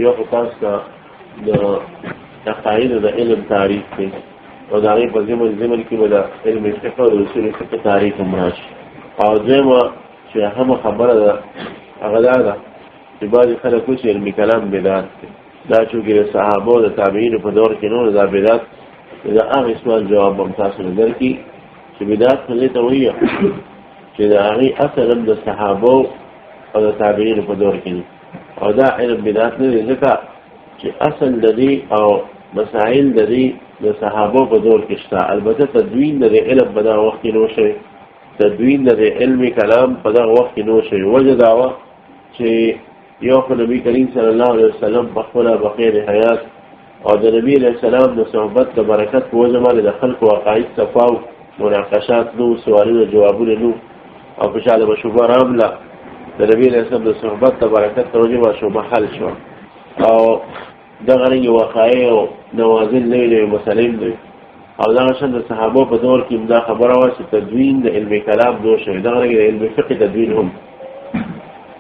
یو خطاس کا تقاید دا علم تعریف کی او دا غیب زمن کی دا علم فقه و رسول فقه تعریف امراش او دویما چه هم خبر دا اغدا دا چه بعضی خلقو چه علمی کلام بدات دا چونکه دا صحابه دا تابعین پا دور کنون دا بدات دا آغی سوال جواب بمتاثر در کی چه بدات خلیتا ویا چه دا آغی اصلا دا صحابه او دا تابعین پا دور کنون او دا علم بدات نه ځکه چې اصل د دې او مسائل د دې د صحابه په دور کې شته. البته تدوین د علم په دغه وخت کې نو شوی، تدوین د علمي کلام په دغه وخت کې نو شوی. وجه دا وه چې یو خو نبی کریم صلی الله علیه وسلم په خپله بقیر حیات او د نبی علیه السلام د صحبت د برکت په وجه باندې د خلکو عقاید صفا و، مناقشات نو، سوالونه جوابونه نو، او په چا د مشوبه رامله د نبی علیه السلام د صحبت د برکت په وجه مشوبه حل شو. او دغه رنګې وقایع او نوازل نوې نوې مسلې دی. او دغه شان د صحابو په دور کې دا خبره وه چې تدوین د علم کلام نو شوی. دغه رنګې د علم فقه تدوین هم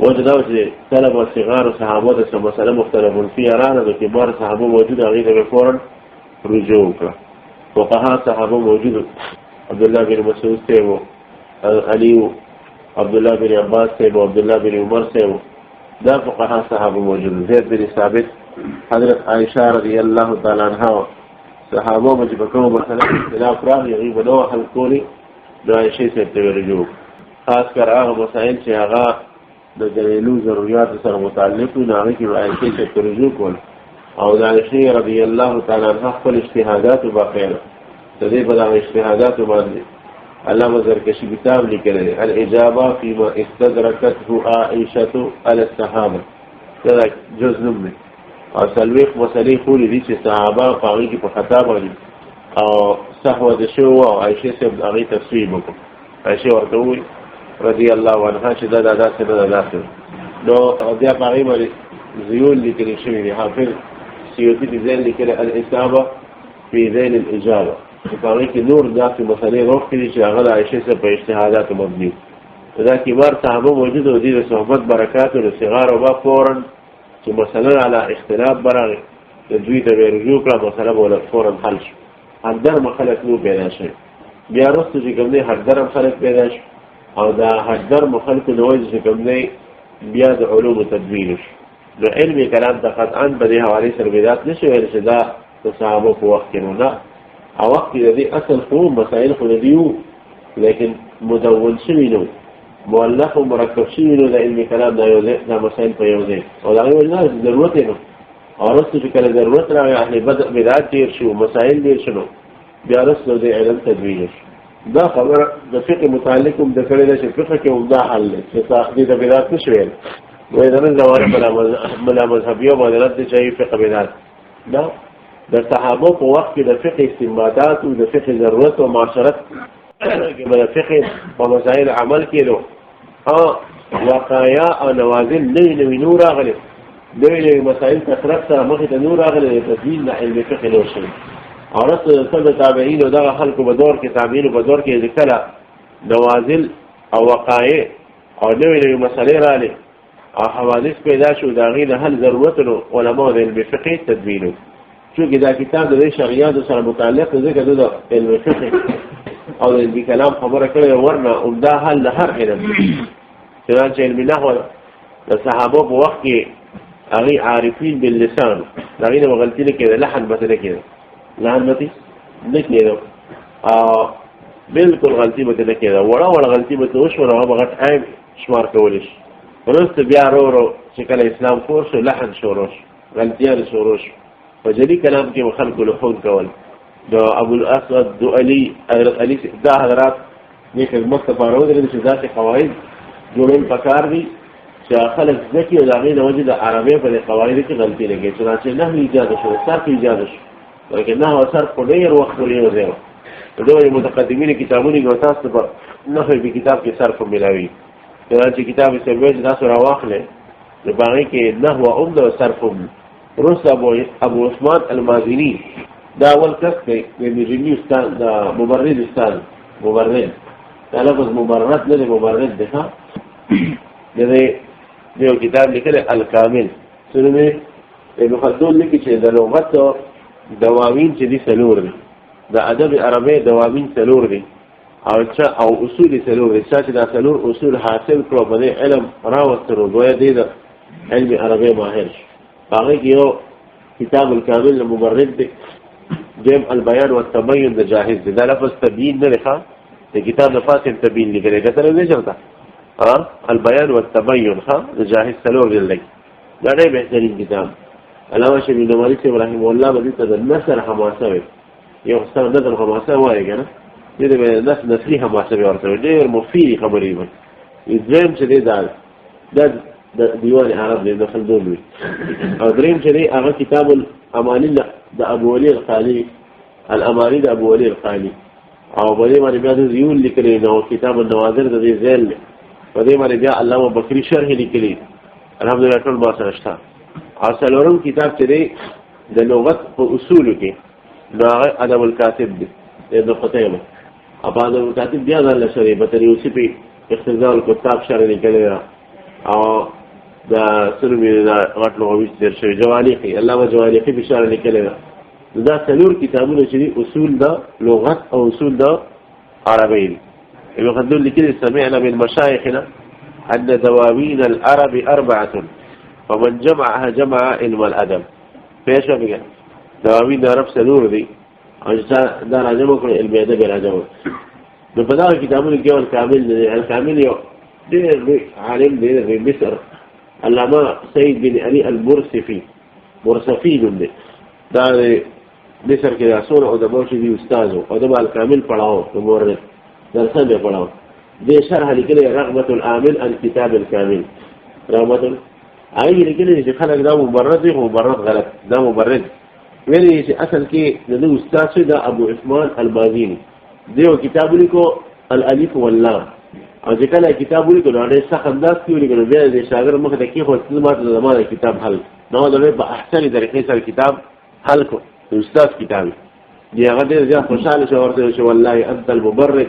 وجه دا و چې طلب او صغار صحابو د څه مسله مختلف فیها راغله، د کبار صحابو موجود، هغې ته به فورا رجوع وکړه. فقها صحابو موجود، عبدالله بن مسعود صاحب و علي و عبدالله بن عباس صاحب و عبدالله بن عمر صاحب، دا فقها صحابه موجود. زید بن ثابت، حضرت عائشہ رضی اللہ تعالی عنہ، صحابه مجھ بکو مثلا اختلاف راغی هغې به نو حل کولی، نو عائشې صاحب ته رجوع. خاص کر هغه مسائل چې هغه د دلیلو ضرورياتو سره متعلق وي، نو هغې کې به عائشې صاحب ته رجوع کول. او د عائشې رضی الله تعالی عنها خپل اجتهاداتو باقیله د دې په دغه اجتهاداتو باندې علامه زرکشي کتاب لیکلی الاجابه فيما استدرکته عائشه على الصحابه، دا جز نوم دی. او څلوېښت مسلې ښولې دي چې صحابه په هغې کې په خطا باندې او سهوه د شوي وه، او عایشې صاحب هغې تصویب وکړو. عایشې ورته ووایي رضی الله عنها چې دا داسې نه ده داسې. نو بیا په هغې باندې زیول لیکلي شوي دي. حافظ سیوطي په ذیل لیکلی الاصابه فی ذیل الاجابه، په هغې کې نور داسې مسلې روښتې دي چې هغه د عایشې صاحب په اجتهاداتو مبني. دا کبار صحابه موجود و، دي د صحبت برکاتو د صغارو به فورا چې مثلا علی اختلاف براغی د دوی ته به رجوع کړه، مسله به فورا حل شو. حدرم خلک نو پیدا شوی. بیا وروسته چې کوم دی حدرم خلک پیدا شو، او دا حدرم خلکو د وجې چې کوم دی بیا د علومو تدوین شو. نو علمي کلام ته قطعا په دې حوالې سره بدعت نه شي ویلی چې دا د صحابو په وخت کې نو نه. او وخت کې د دې اصل خو مسایل خو د دې وو، لیکن مدون شوي نو، مؤلف و مرکب شوي نو د علمي کلام دا مسایل په یو ځای. او د هغې وجې نه ضرورت یې نو، او وروسته چې کله ضرورت راغی اهل بدعت ډېر شو، مسایل ډېر شو، بیا وروسته د علم تدوین شو. دا خبره د فقه متعلق هم د کړې ده چې فقه کې هم دا حل دی چې دې ته بدعت نه شي ویل. وایي د نن زمانه ملا مذهبیو باندې رد دی چې فقه بدعت نه. د صحابو په وخت کې د فقه استنباطات او د فقه ضرورت او معاشرت کې به د فقه په مسایل عمل کېدو. وقایع او نوازل نوي نوي نور راغلي، نوي نوي مسایل کثرت سره مخې ته نور راغلي، د تدوین د علم فقه نور شوي. او وروسته د تابعینو دغه خلکو په دور کې تابعینو په دور کې کله نوازل او وقایع او نوي نوي مسلې راغلي او حوادث پیدا شو، د هغې د حل ضرورت نو علماو د علم فقه تدوین. چونکې دا کتاب د دې شرعیاتو سره متعلق دی، ځکه د علم فقه او د علمي کلام خبره کړې ده، ورنه عمده حل د هر علم. چنانچه علمي نحو د صحابو په وخت کې هغې عارفین باللسان، د هغې نه به غلطي نه کېده، لحن به نه کېده، لحن به نه کېده، بلکل غلطي به نه کېده. وړه وړه غلطي به وشوه، نو هغه به غټ عیب شمار کولی شي. وروسته بیا ورو ورو چې کله اسلام خور شو، لحن شروع شو، غلطیانې شروع شو. په جلي کلام کې به خلکو لحون کول. د ابوالاسود دؤلي حضرت علي دا حضرات دې خدمت لپاره ودرېدل چې داسې قواعد جوړول پکار دي چې خلک زده کړي، او د هغې د وجې د عربۍ په دې قواعدو کې غلطي نه کوي. چنانچه نحو ایجاد شو، صرف ایجاد شو، بلکې نحو او صرف په ډېر وخت پورې یو ځای وه. په ډېرو متقدمینو کتابونو کې تاسو ته په نحو په کتاب کې صرف ملاوي. چنانچه کتاب یې سروي چې تاسو راواخلئ، نو په هغې کې نحو هم ده او صرف هم ده. وروسته ابو عثمان المازني دا اول کس دی، د میرني استاد، د مبرد استاد، مبرد دا لفظ مبرد نه دی، مبرد دی. د دې دیو کتاب لیکل الکامل سنومه ابن خلدون لیکي چې د لغت دواوین چې دي څلور دي، د ادب عربی دواوین څلور دي او اصول څلور دي. چې دا څلور اصول حاصل کړو په دې علم راوسترو دوی دی د علم عربی ماهر شي. هغه یو کتاب الکامل المبرد دی، دیم البیان والتبین د جاهز دی. دا لفظ تبیین نه لخوا د کتاب د فاصل تبیین لیکل کتل نه چلتا البیان والتبین ها د جاهز څلور دی لګي. دا ډېر بهترین کتاب. علامه شبیب نواری صاحب رحمه الله باندې ته د نثر حماسه وي، یو ستاسو نثر حماسه وایي کنه، دې د نثري حماسه ورته ډېر مفید خبرې وي. دریم چې دی دا د دیوان عرب دی د خلدون وي. او دریم چې دی هغه کتاب الامانی د ابو ولي القالي، الامانی د ابو ولي القالي، او په دې باندې بیا د زیول لیکلی نو کتاب النوادر د دې ځل په دې باندې بیا علامه بکری شرح لیکلی الحمدلله ټول ما سره شته. او څلورم کتاب چې دی د لغت په اصولو کې نو هغه ادب الکاتب دی ابن قتیبه. او ادب الکاتب بیا ځل شری په تر یوسفي اختزال الكتاب شرح لیکلی او دا سلمي دا غټ لغوي در شوی جواليقي علامه جواليقي په شرح لیکلی دا څلور کتابونه چې دي اصول د لغت او اصول د عربي. ابن خلدون لیکلی سمعنا من مشايخنا ان دواوين العرب 4 فمن جمعها جمع علم الادب. پیش وکړه دواوین د عرب څلور دي او دا راجم کړ علم ادب راجم. نو په دا کتابونو کې الکامل دی. الکامل یو ډېر عالم دی د مصر علامه سید بن علي البرصفي، برصفي نوم دی. دا مصر کې رسول او د بوشي دی استاد او د الکامل پڑھاو د مورد درس به پڑھاو. دې شرح لیکلی رغبة العامل الكتاب الكامل. رغبة هغه لیکلی چې خلک دا مبرد دی، خو مبرد غلط، دا مبرد ویلي چې اصل کې د استاد شي دا ابو عثمان البازینی دیو کتاب لیکو الالف واللام. او چې کله کتاب لیکو نو ډېر سخت انداز کې لیکل بیا د شاګرد مخ ته کې خو څه د زمانه کتاب حل نو د په احسن طریقې سره کتاب حل کو استاد کتاب دی. هغه ډېر ځان خوشاله شو ورته چې والله انت المبرد،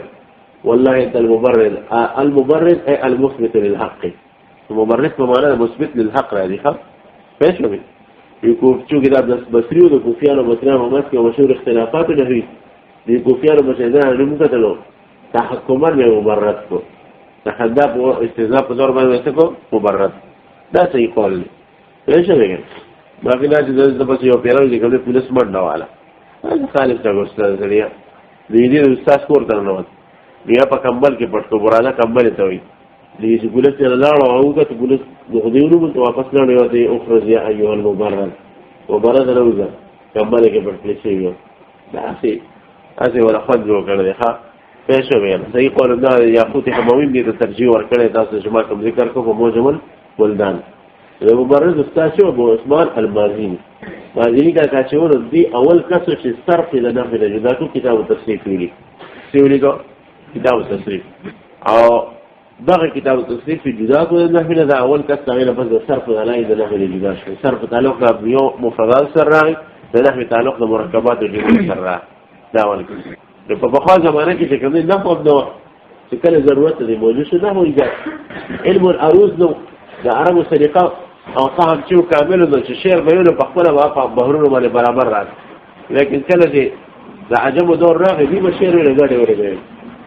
والله انت المبرد. المبرد اي المثبت للحق. المبرد په معنا مثبت للحق راځي. ښه پېښ شوی یو چې دا د بصریو د کوفیانو بصریانو مس کې مشهور اختلافات نه وي. د کوفیانو مشهدا علم کتلو تحکمر به مبرد کو، تحدث او استهزاء په دور باندې وسکو مبرد. دا صحیح قول دی. پېښ شوی باقي دا چې د بس یو پیرو چې کوم پولیس منډه والا دا خالص دا استاد زړیا دې استاد کور ته نه وځي بیا په کمبل کې پټو براده کمبل ته وي دې چې ګولت ته لاړو او که ګولت د خدیونو ته واپس لاړ یو ته اخرج یا ایه المبرد وبرد روزه کمبل کې پټ شي یو دا اسی ولا خد جوړ کړی ښا پېښه ویل صحیح قول دا یاقوت حمویم دې ته ترجیح ورکړی تاسو جماع کوم ذکر کو په موجمل ولدان المبرد استاد شو ابو عثمان البازینی. بازینی کا کاچور دی اول کس چې صرف د نحو د جدا کو کتاب تصریف ویلي سیولي کو کتاب تصریف او دغه کتاب تصریف جدا کو د نحو د اول کس هغه لفظ صرف علی د نحو د جدا شو صرف تعلق د یو مفردات سره راغی د نحو تعلق د مرکبات او جمع سره راغی. دا اول کس په بخا زمانه کې چې کوم نحو نو چې کله ضرورت دی موجود شو نحو ایجاد علم العروض نو د عربو سلیقه او صاحب چې کامل نو چې شعر ویلو په خپل واقع بهرونو باندې برابر راځي. لیکن کله چې د عجم دور راغی دی به شعر ویل غاډه ورغی.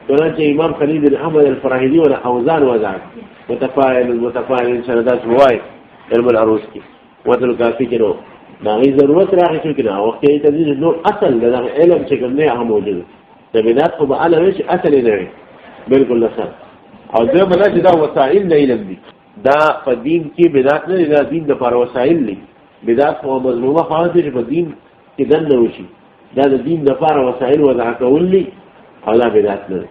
چنانچه امام خلیل بن احمد الفراهیدی ولا اوزان وضع متفاعل سندات موای علم العروض کی وتل کافی کړو دا غي ضرورت راغی چې کنه وخت یې تدریج نو اصل د علم چې کوم نه هم موجود ده بدات خو به علم شي اصل نه وي بالکل نه. او دا بل چې دا وسایل نه علم دي دا په دین کې بدعت نه دا دین د پر وسایل دي. بدعت خو مظلومه خاصه چې په دین کې دنه وشي دا د دین د پر وسایل وضع کول دي او دا بدعت نه.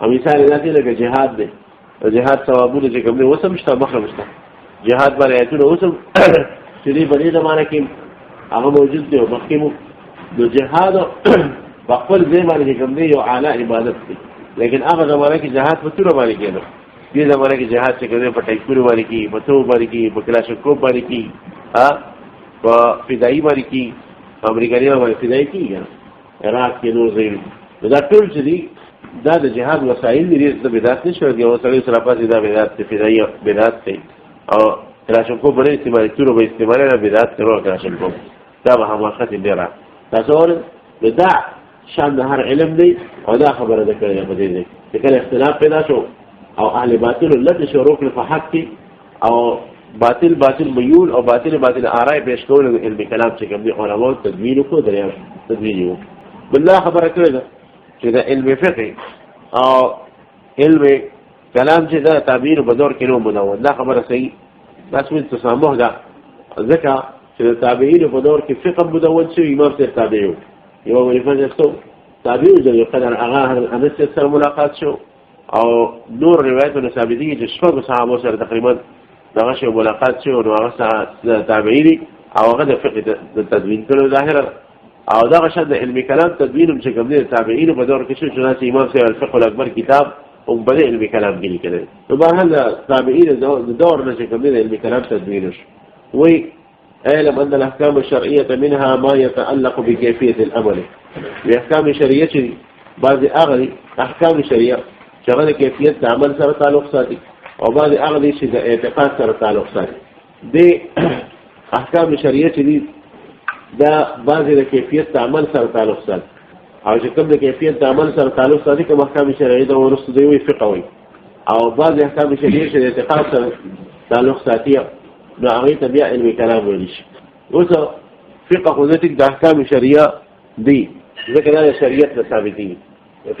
او مثال ذاتي لکه جهاد دی، جهاد ثوابونه چې کوم نه وسم شته مخه مشته جهاد باندې ایتونه وسم چې دې باندې زمانه کې هغه موجود دی او مخکې مو د جهاد په خپل ځای باندې کوم دی یو اعلی عبادت دی. لیکن هغه زمانه کې جهاد په تور باندې کېده دې زمانه کې جهاد چې کوي په ټایکور باندې کې په تو باندې کې په کلاشینکوف باندې کې په فدایي باندې کې امریکایانو باندې فدایي کېږي عراق کې نور ځای دا ټول چې دي دا د جهاد وسایل دي د بدعت نشو دی او سره سره پاتې دا بدعت فدایي بدعت دی او کلاشنکوف باندې استعمالي تورو به استعمالي نه بدعت ترور کلاشنکوف دا به حماقت ډېره تصور دا شان د هر علم دی او دا خبره ده کړې په دې چې کله اختلاف پیدا شو او اهل باطل لته شروع کړ په حق کې او باطل میول او باطل آراء پیش کول علم کلام چې کوم دي علماء تدوین کو دریا تدوین یو بالله خبره کړې ده چې دا علم فقه او علم کلام چې دا تعبیر په دور کې نو مدون دا خبره صحیح تاسو تسامح ده ځکه چې تابعین په دور کې فقه مدون شوی امام سره تابعو یو ولفظ استو تابعو جو قدر اغا انس سره ملاقات شو او نور روایتونه ثابت دي چې شپږ صحابه سره تقریبا دغه شی ملاقات شو نو هغه تابعین او هغه د فقه د تدوین کولو ظاهره او دغه شند علم کلام تدوین چې کوم دي تابعین په دور کې شو چې امام سره الفقه الاکبر کتاب او بل علم کلام کې لیکل نو بهر تابعین د دور نه چې کوم دي علم کلام تدوین شو وی اعلم ان الاحكام الشرعيه منها ما يتعلق بكيفيه العمل الاحكام الشرعيه بعض اغلي احكام الشرعيه شغله كيفيه عمل سره تعلق ساتي او بعض اغلي چې د اعتقاد سره تعلق ساتي د احکام الشرعيه دي دا بعض د کیفیت عمل سره تعلق ساتي او چې کوم د کیفیت عمل سره تعلق ساتي کوم احکام شرعي د ورسته دی وي فقه وي او بعض احکام شرعي چې د اعتقاد سره تعلق ساتي نو هغه ته بیا علم کلام ویل شي اوس فقه خو ذاتي د احکام شرعيه دي ځکه دا شریعت ته ثابت دي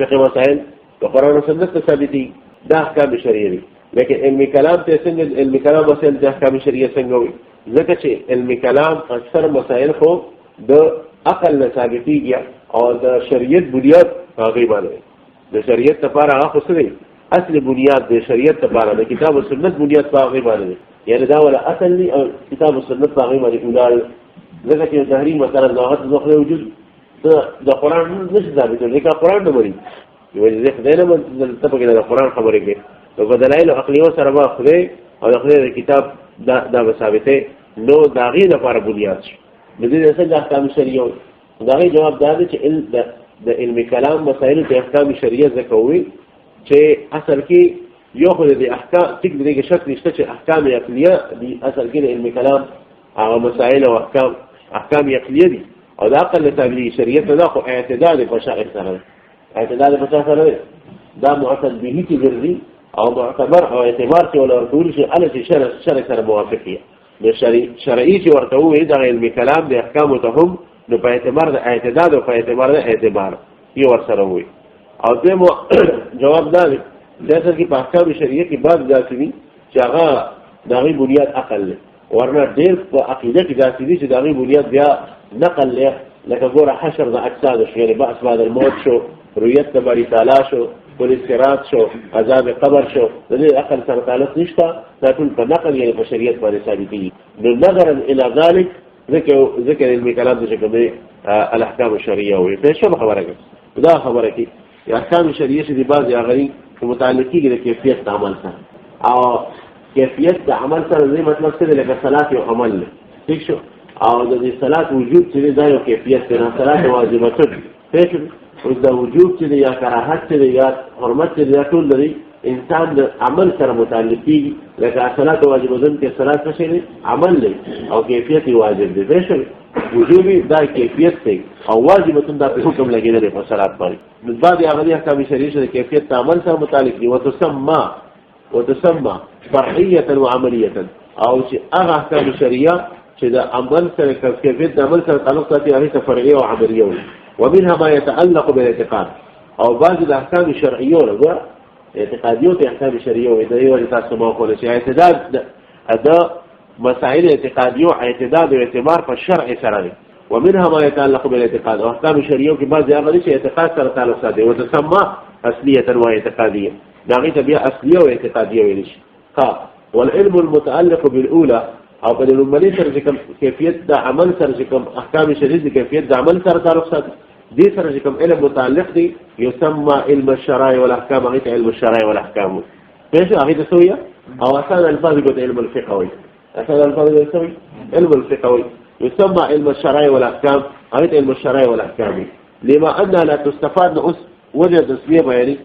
فقه مسائل د قرآن او سنت ته ثابت دي دا احکام شرعي دي لیکن علم کلام ته څنګه علم کلام مسائل د احکام شرعيه څنګه وي ځکه چې علم کلام اکثر مسائل خو د عقل نه ثابتېږي او د شریعت بنیاد هغه باندې د شریعت لپاره هغه څه دی اصل بنیاد د شریعت لپاره د کتاب او سنت بنیاد هغه باندې یعنی دا ولا اصل دی او کتاب او سنت هغه باندې ولال ځکه چې تحریم مثلا د هغه ذخره وجود د قرآن نشي ثابت دی که قرآن نه مري یو ځکه خدای نه ته په د قرآن خبرې کې نو په دلایل عقلیو سره به خدای او د خدای کتاب دا به ثابته نو دا غي لپاره بنیاد شي د دې څنګه احکام شریعه دا غي جواب دا دی چې د علم کلام مسائل د احکام شریعه ذکروي چې اصل کې یو خو د احکام ټیک دغه شک نشته چې احکام عقلیه دي اصل کې د علم کلام هغه مسائل او احکام عقلیه دي او دا عقل تابعی شریعت نه خو اعتدال په شرع سره اعتدال په شرع سره دا معتد به کې ګرځي او معتبر او اعتبار چې ولا ورته شي ال چې شرع سره موافقه د شرعي چې ورته وي د علم کلام د احکام ته هم نو په اعتبار د اعتدال او په اعتبار د اعتبار یو ور سره وي او دمو جواب دی داسې کې په احکام شریعه کې بعض ځاتوي چې هغه دغه بنیاد عقل له ورنه ډېر په عقیده کې ځاتوي چې دغه بنیاد بیا نقل له لکه ګوره حشر د اجساد شو یعنی بعث بعد الموت شو رؤیت د باری تعالی شو پولیسرات شو عذاب قبر شو د دې عقل سره تعلق نشته دا ټول په نقل یعنی په شریعت باندې ثابت دي نو نظرا الى ذلك ذکر علم کلام د کومه الاحکام الشرعيه وي په څه خبره کوي دا خبره کوي احکام شرعيه چې بعض غړي متعلقي د کیفیت عمل سره او کیفیت د عمل سره زي مطلب څه دی لکه صلات او عمل ٹھیک شو او د دې صلات وجود چې دا یو کیفیت دی نه صلات واجبه ده ٹھیک او د وجود چې یا کراهت چې یا حرمت چې ټول لري انسان د عمل سره متعلقي لکه صلات واجبه ده کې صلات څه دی عمل دی او کیفیت واجب دی ٹھیک وجوبي دا کیفیت دی او واجبه دا په حکم لګیدل په صلات باندې د بعض هغه احکام شرعي چې کیفیت عمل سره متعلق دي وتسمى فرعيه وعمليه او چې هغه احکام شرعيه چې د عمل سره کیفیت د عمل سره تعلق ساتي هغه فرعيه او عمليه ومنها ما يتعلق بالاعتقاد او بعض الاحکام الشرعيه له اعتقاديات احکام شرعيه او د یو تاسو ما کوله چې اعتدال ادا مسائل اعتقاديه اعتداد او اعتبار په شرع سره دي ومنها ما يتعلق بالاعتقاد او احکام شرعيه کې بعض هغه چې اعتقاد سره تعلق ساتي او تسمى اصليه و اعتقاديه دا غي بیا اصليه او اعتقاديه ویل شي والعلم المتعلق بالاولى او په لومړي سره چې کیفیت د عمل سره چې احکام شرعي د کیفیت د عمل سره تعلق ساتي دې سره چې علم متعلق دي يسمى علم الشرائع والاحكام غي علم الشرائع والاحكام ايش هغه تسويه او اصل الفاظ قلت علم الفقهي اصل الفاظ يسوي علم الفقهي يسمى علم الشرائع والاحكام غي علم الشرائع والاحكام لما ان لا تستفاد وجه تسميه يعني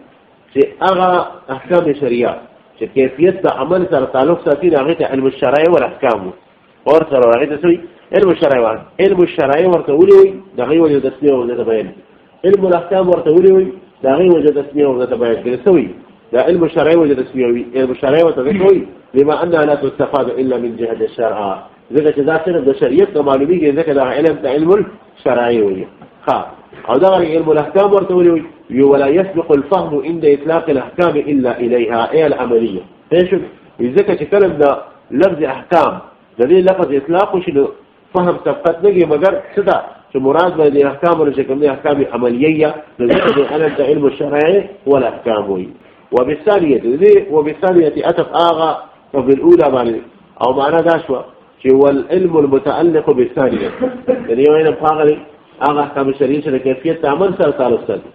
چې هغه احکام شرعيه چې کیفیت د عمل سره تعلق ساتي هغه ته علم الشرایع والاحکام ور سره هغه ته سوی علم الشرایع. علم الشرایع ورته ولي دغه وجه د تسمیه او د بیان. علم الاحکام ورته ولي دغه وجه د تسمیه او د بیان کې سوی دا علم الشرایع وجه د تسمیه وي. علم الشرایع ورته کوي لما انها لا تستفاد الا من جهه الشرع، ځکه چې دا صرف د شریعت معلومیږي، ځکه دا علم د علم الشرایع وي. او دا علم الاحکام ورته ولي ولا يسبق الفهم عند اطلاق الاحكام الا اليها اي العمليه. ايش ځکه چې کله د لفظ احکام د دې لفظ اطلاق وشي فهم سبقت نگی مگر صدا چې مراد به د احکام او شکل احکام عملیه د علم الشرعي والاحکام وي. وبالثانيه اتف اغا وبالاولى معنى او معنى دا شو چې والعلم المتعلق بالثانيه يعني وين فاغلي اغا احکام شرعيه سره کیفیت عمل سره تعلق ساتي.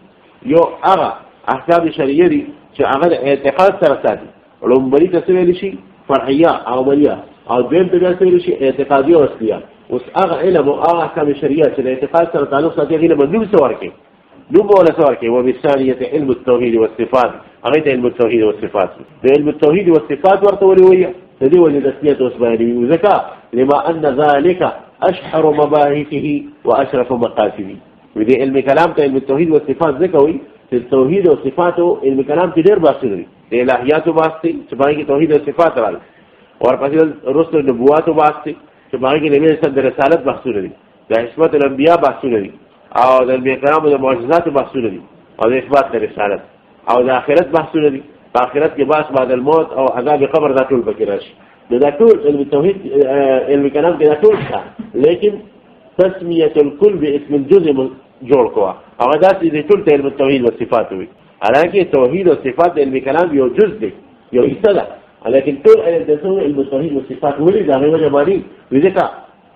یو اغا احکام شرعيه دي چې هغه اعتقاد سره ساتي، لومبري څه ویل شي فرعيه او عمليه، او دیم ته څه ویل شي اعتقادي او اصليه. اوس هغه علم او هغه احکام شرعيه چې اعتقاد سره تعلق ساتي هغه مندوب څور کې نوم ولا څور کې. وبالثانيه علم التوحيد والصفات، هغه علم التوحيد والصفات. علم التوحيد والصفات ورته ولي دې ولې د سیاست اوس باندې ذکا لما ان ذلك اشهر مباحثه واشرف مقاصده. ودې علم کلام ته علم التوحيد والصفات ذکوي چې توحید او صفات او علم کلام کې ډېر بحث لري. د الہیات واسطه چې باندې توحید او صفات راغلي، او پسې رسل نبوات واسطه چې باندې نبی صلی الله علیه رسالت بحثونه دي، د حکمت الانبیاء بحثونه دي، او د انبیاء کرامو د معجزات بحثونه دي، او د اثبات د رسالت او د آخرت بحثونه دي. په آخرت کې باس بعد الموت او عذاب قبر دا ټول پکې راشي. دا ټول علم التوحید علم کلام کې دا ټول ښه، لیکن تسمیه الکل باسم الجزء جوړ کوه هغه داسې دي ټول علم التوحید او صفات وي. حالانکه توحید او صفات علم کلام یو جز دی، یو حصہ ده، لیکن ټول علم التوحید او صفات ولې دا غوړه باندې وځکه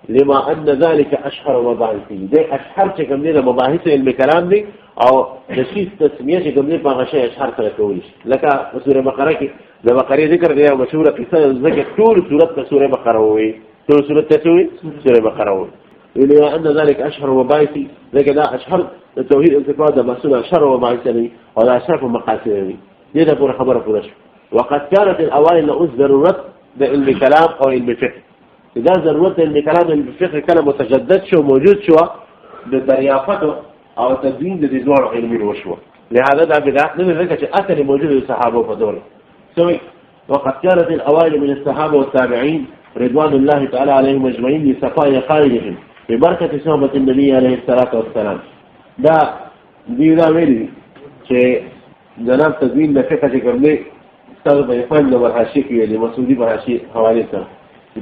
لما ان ذلك اشهر مباحثه. دې اشهر چې کوم دي د مباحث علم کلام دي، او د شی تسمیه چې کوم دي په هغه شی اشهر سره کوي. لکه سوره بقره کې د بقره ذکر دی او مشهوره قصه ذکر ټول سوره سوره بقره وي، ټول سوره تسوي سوره بقره وي. لما ان ذلك اشهر مباحثه، لکه دا اشهر التوحید الصفات د مسؤل اشهر مباحث دي او دا اشهر مقاصد دي. دې د پوره خبره پوره شو. وقد كانت الاوائل له ضرورت د علم کلام او علم فقه. دا ضرورت علم کلام علم فقه کله متجدد شو موجود شو د دریافت او تدوین د دې دوه علمي وشو. لهذا دا بدعت نه ځکه چې اصل موجود د صحابه په دور سوي. وقد كانت الاوائل من الصحابه والتابعين رضوان الله تعالى عليهم اجمعين لصفاء قائلهم ببركه صحبه النبي عليه الصلاه والسلام. دا دی دا ویلي چې جناب تدوین د فقه چې کومه استاد په فن د ورحاشي کې ویلي مسعودي ورحاشي حواله سره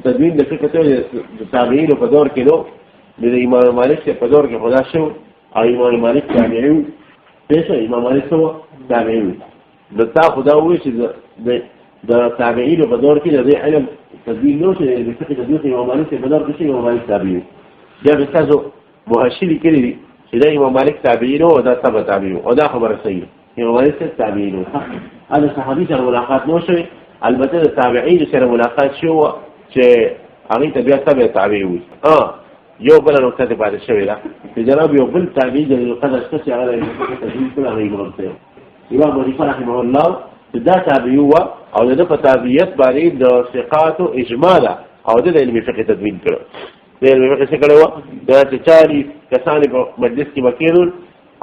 تدوین د فقه ته د تابعین په دور کې نو د امام مالک په دور کې خدا شو، او امام مالک تابعین پیسه امام مالک سو تابعین د تا خدا وې چې د تابعین په دور کې د علم تدوین نو چې د فقه تدوین امام مالک په دور کې امام مالک تابعین بیا به تاسو مؤشری کړی چې دا امام مالک تابعین او دا تبع تابعین او دا خبره صحیح امام مالک تابعین. هغه صحابي سره ملاقات نو شوی، البته د تابعین سره ملاقات شو چې هغه ته بیا تبع تابعین وي. یو بل نقطه ته پاتې شوی دا چې جناب یو بل تابعی د قدر څه هغه تدوین کړه هغه مرته امام ابو حنیفه رحمه الله دا تابعی و او د په تابعیت باندې د ثقات او اجماع او د علم فقه تدوین کړ. د علم فقه څه کړو دا چې 40 کسان په مجلس کې وکیل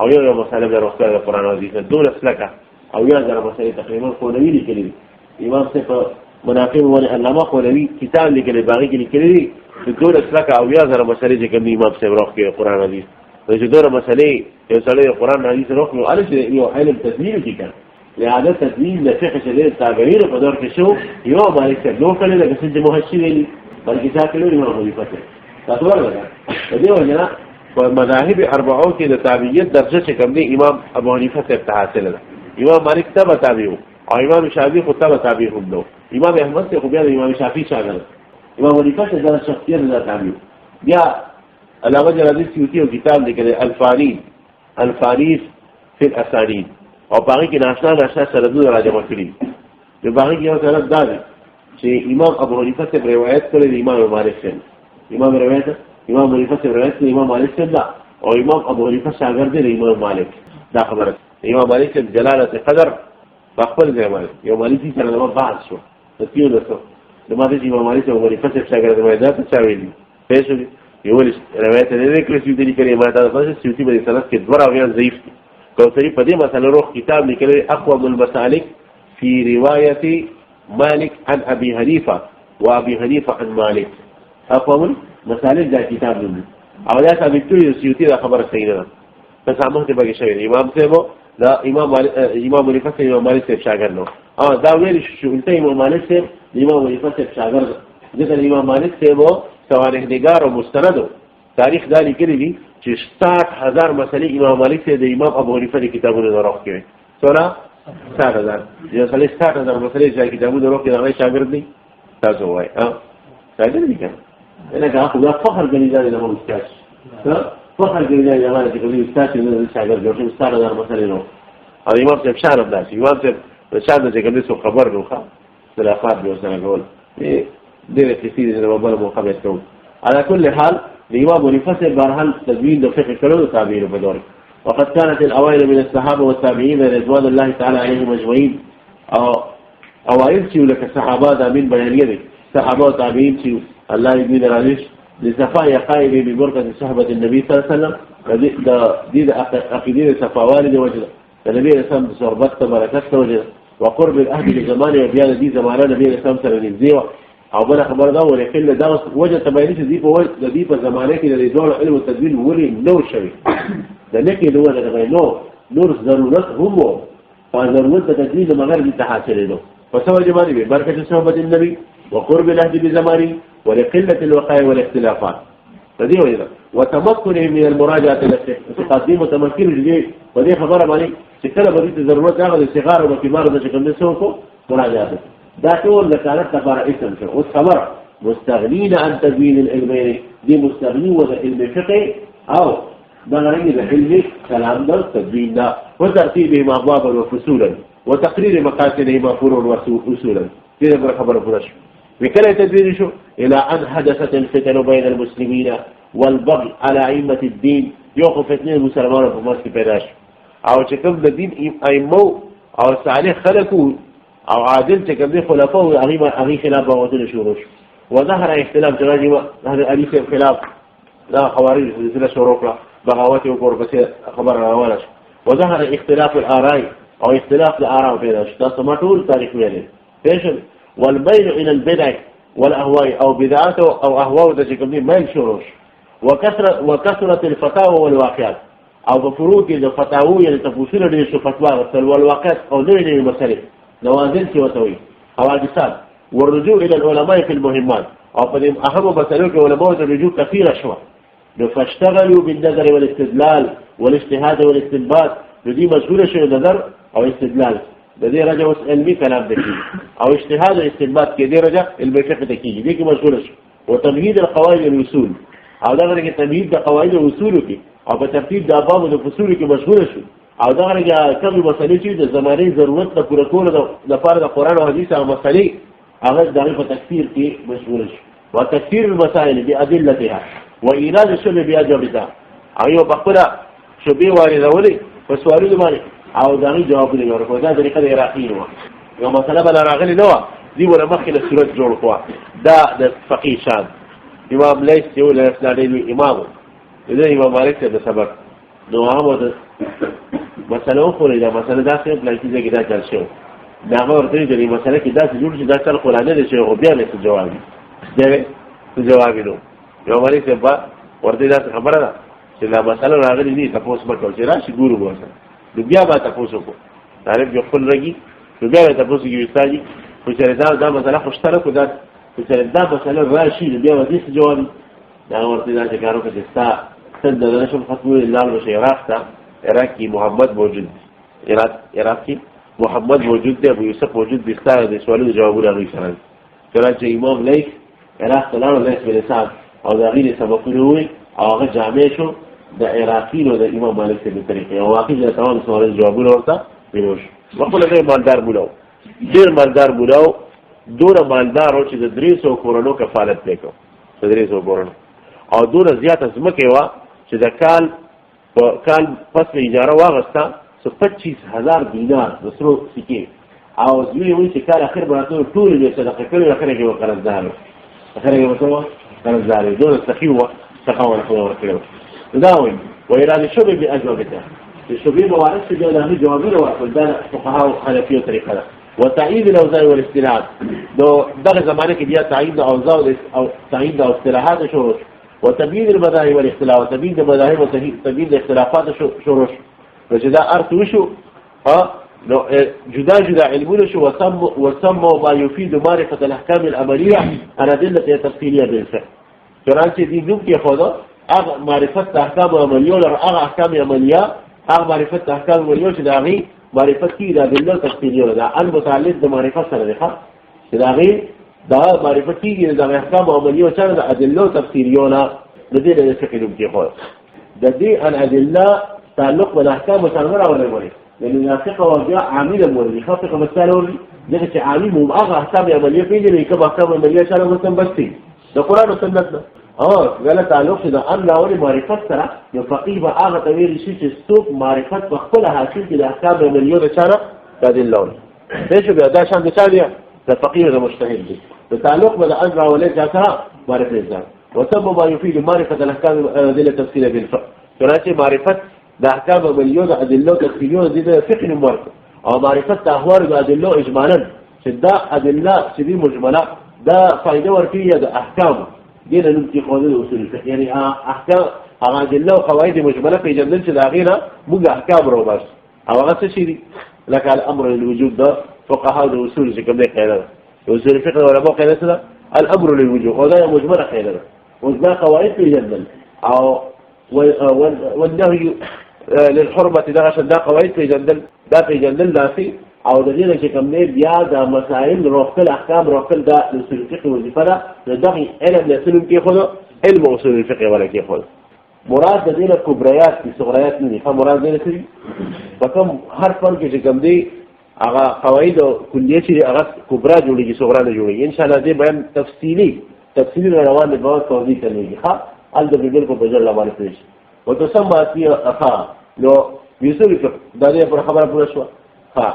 او یو مسله د رسول قرآن او حدیث دول اسلکه او یا د مسله تقریبا قولوی لیکلي. امام څه مناقب ولي علامه قولوی کتاب لیکلی باغی کې لیکلی دول اسلکه او یا د مسله چې کوم امام څه وروخ کې قرآن حدیث چې دغه مسلې یو سړی قرآن حدیث وروخ نو الف یو علم تدوین کې کړ. لهذا تدوین د فقه شریعت تابعین په دور کې شو یو مالک څخه نو کړل د څه محشر ویلي بلکې ځکه له امام ابو حنیفه تاسو ورغله د دې وجنه په مذاهب اربعو کې د تابعیت درجه چې کوم دی امام ابو حنیفه ته حاصل ده. امام مالک تبع تابعو او امام شافعی خو تبع تابع هم نو. امام احمد ته خو بیا د امام شافعی شاګرد، امام ابو حنیفه ته د شخصیت نه تابع. بیا علاوه جلدی سیوطی او کتاب لیکل الفانیس فی الاسانید او باقي کې ناشنا سره راجمه کړی. د باقي کې یو سره دا دی چې امام ابو حنیفه ته روایت کړی امام مالک څخه. امام ابو حنیفه ته روایت کړی امام مالک څخه او امام ابو حنیفه شاګرد دی امام مالک. دا خبره امام مالک جلالت قدر خپل ځای باندې یو مالک سره نو بحث شو تیو دسو د ماته چې امام مالک او مریفه څخه شاګرد وای دا څه چا ویلي پېښې یو روایت نه لیکل شوی دی کړي ما دا پس سیوتی باندې سند کې دوه راویان ضعیف دي کوثری په دې مسله روح کتاب لیکلی اقوم المسالک في روايه مالك عن ابي حنيفه وابي حنيفه عن مالك اقوم المسالك دا کتاب دی او دا ثابت کړي سیوتی دا خبره صحیح نه ده پس هغه ته بګی شوی امام صاحب دا امام مریفه څخه امام مالک څخه شاګرد نو دا ویل شو انت امام مالک څخه امام مریفه څخه شاګرد ځکه امام مالک څخه تواريخ نگار او مستند تاریخ دا لیکلی دي چې 60000 مسلې امام مالک ته د امام ابو حنیفه کتابونو دروغ کوي څوره 60000 یو سړی 60000 مسلې چې کتابونو دروغ کوي هغه شاګرد دی تاسو وایي شاګرد دی کنه انا هغه دا فخر غني دی د استاد فخر غني دی هغه چې کوي استاد چې شاګرد جوړ 60000 مسلې نو او امام صاحب شارب داسي امام صاحب شاده چې کوم څه خبر نوخه خلافات به سره کول دغه کثیر د ربانه مخابره کوي على كل حال الإمام منفصل برهان تدوين دقيق كلام وتعبير بدوري وقد كانت الأوائل من الصحابة والتابعين رضوان الله تعالى عليهم أجمعين أوائل شيء لك الصحابة من بيانية صحابة وتابعين شيء الله يدين العليش لصفاء قائم ببركة صحبة النبي صلى الله عليه وسلم دي أقيدين صفاء والد وجد النبي عليه السلام صحبت بركته وجد وقرب الأهل لزمانه وبيان دي زمانه النبي عليه السلام سره نزيوه او بل خبر دا ولې کله دا وجه تبعیدی چې دی په زمانه کې د ډول علم او تدوین ولې نو شوی د لکه دوه د نور ضرورت هم او ضرورت د تدوین مگر دي حاصل له فسوى جمالي بركه صحبه النبي وقرب الاهل بزمانه ولقله الوقائع والاختلافات فدي وجه وتمكنه من المراجعه التي تقدم متمكن دي ودي خبره باندې چې کله به ضرورت هغه د صغار او کبار د شکل نسو مراجعه دا ټول ذکرت لپاره اسم شو او خبر مستغنين عن تدوين العلمين دي مستغني وذ علم فقه او دا غني د علم كلام د تدوين دا وترتيبه ابوابا وفصولا وتقرير مقاصده فروعا واصولا دې خبره پوره شو وکړه تدوين شو الى ان حدثت الفتن بين المسلمين والبغي على ائمه الدين يوقف فتنه المسلمانين په ماسك پیدا شو او چې کوم د دین ائمه او صالح خلقو او عادل چې کوم خلفاء او هغه خلاف باوتل شروع شو وظهر اختلاف جراجي هذا الحديث خلاف لا خوارج سلسله شروع بغاوت او قربت خبر راوالش وظهر اختلاف الاراء او اختلاف الاراء بين الاشخاص ما طول تاريخ ویل فيشن والبين الى البدع والاهواء او بدعات او اهواء د کوم ما شروع وكثرت الفتاوى والواقعات او بفروق الفتاوى اللي تفوسل دي شو فتوى والواقعات او دي مسائل نوازل کې وتوي حوادثات والرجوع الى العلماء في المهمات او په اهم مسائل کې علماء ته رجوع كثيره شو فاشتغلوا بالنظر والاستدلال والاجتهاد والاستنباط دي مشغوله شو نظر او استدلال د دې راجع اوس علمي کلام دی او اجتهاد او استنباط کې دې راجع علمي فقه ته کېږي دي کې مشغوله شو وتمهيد القواعد والوصول او دا غره کې تمهيد د قواعد او اصول کې او په ترتیب د ابواب او فصول کې مشغوله شو او دا غره کوم مسلې چې د زمانه ضرورت ته پوره کول د لپاره د قران او حديث او مسلې هغه دغه په تفسیر کې مشغول شي او تفسیر المسائل بادلتها وايراد الشبه باجابتها او په خپل شبه واردولې په سوالونو باندې او دغه جواب لري ورکو دا طریقه عراقی و یو مسله بل راغلی نو دی ور مخکې له صورت جوړ کوا دا د فقيه شان امام لیث یو له اسنادي امام دې امام مالک ته سبق نو هغه مسله خو دا مسله داسې بلکې چې دا چل شو دا ورته دې مسله کې داسې جوړ شي دا څل قرانه دې شو بیا نه جواب دی جواب نو یو مالک ته ورته دا خبره ده چې لا مسله راغلي دي تاسو مکو چې راشي ګورو واسه بیا به تاسو کو طالب یو خپل رګي بیا به تاسو کې وستاجي خو چې دا مسله خوشتره کو دا چې دا مسله راشي بیا به دې جواب دا ورته دا چې کارو کې ستا څنګه د نشم ختمه الله بشي راخته عراقي محمد موجود عراقي محمد موجود دی ابو یوسف موجود دي ستاره د سوالونو جوابونه غوښتل سره چې امام لیث عراق ته لاړ لیث بن سعد او دا غیر سبقونه وي او هغه جامع شو د عراقي نو د امام مالک په طریقې او واقعي د تمام سوالونو جوابونه ورته ویلوش وقله غیر مالدار بولاو ډیر مالدار بولاو دوره مالدار او چې د 300 کورونو کفالت وکړو 300 کورونو او دوره زیاته زمکه وا چې د کال پس اجاره واغستا 25000 دینار د سرو سکه او زوی وي چې کار اخر براتو ټول دې صدقه کړي اخر کې وقرض دار اخر کې وسو قرض دار دون سخيوه سخاوه ورکړو دا وایي وإرادة شبه بأجوبته الشبه موارد في جوله جوابين وأخذان فقهاء حنفية طريقة وتعيين الأوزاع والاستناد دو دغ زمانك بيا تعيين الأوزاع أو تعيين الاصطلاحات شروط وتبيين المذاهب والاختلاف وتبيين المذاهب وتبيين الاختلافات شروط وجدا أرتوشو جدا علمون شو وسموا ما يفيد معرفة الأحكام العملية عن أدلة التفصيلية بالفعل چنانچه دي نمكي خدا اغا معرفت احکام عملیو لر اغا احکام عملیه اغا معرفت احکام عملیو چې دا غي معرفت کی دا دلو تفصیلیو دا ان متعلق د معرفت سره ده چې دا غي دا معرفت کی دا احکام عملیو چې دا دلو تفصیلیو نه د دې د فقې کې خو د دې ان ادله تعلق ول احکام سره ولا ولا لان الفقه واقع عامل مولي خاطر مثال وري دغه چې عامل مو اغا احکام عملیه پیژني کبه احکام عملیه سره مثلا بسي د قران او سنت غلط تعلق ده ان راولي معرفت سره یو فقيه به هغه تویل شي چې څوک معرفت په خپل حاصل کې د احکام عملیو سره تدل لون ايش بیا دا شان د ثانيه د فقيه د مجتهد دي د تعلق به ان راولي سره معرفت ځان وسبب ما يفيد معرفه الاحكام الادله التفصيليه بالفقه چنانچه معرفت د احکام عملیو د ادله تفصیلیو د فقه نمبر او معرفت احوال د ادله اجمالا چې دا ادله چې دي مجمله دا فائده ورکړي د احکام دينا نمتي قوانين اصول الفقه يعني احكام ادله وقواعد مجمله في جندل چې دا غیره موږ احکام رو بس او هغه څه شي لك الامر للوجود ده فقهاء الاصول چې کوم دی قاعده اصول الفقه ولا قاعده ده الامر للوجود وده مجمله قاعده وده قواعد في جندل او والنهي للحرمه ده عشان ده قواعد في جندل ده في جندل داسي او د دې چې کوم نه بیا د مسائل روکل احکام روکل د اصول الفقه وظیفه ده دغه علم د اصول کې خو علم اصول الفقه ولا کې خو مراد د دې کبریات کی صغریات نه دي مراد دې څه بکم هر فرق چې کوم دی هغه قواعد کلیه چې هغه کبرا جوړیږي صغرا نه جوړیږي ان شاء الله دې بیان تفصیلی روان دی په توضیح کوي ښه ال د بل کو بجل باندې پیش وتسمى فيها اخا لو يسوي د دې پر خبره پوره شو ها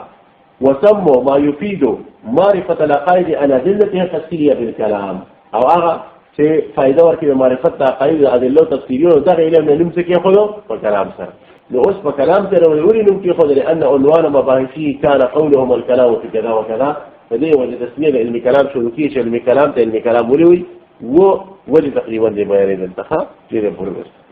وسموا ما يفيد معرفة العقائد على أدلتها التفصيلية بالكلام أو أغا شيء فائدة وركي بمعرفة العقائد أدلة تفصيلية ودغ إلى من نمسك يأخذه فكلام سر لأس فكلام سر ويوري نمسك يأخذ لأن عنوان مباحثه كان قولهم الكلام في كذا وكذا فدي وجه تسمية علم كلام شروكيش علم كلام علم كلام ولوي ووجه تقريبا دي ما يريد انتخاب لذي بربس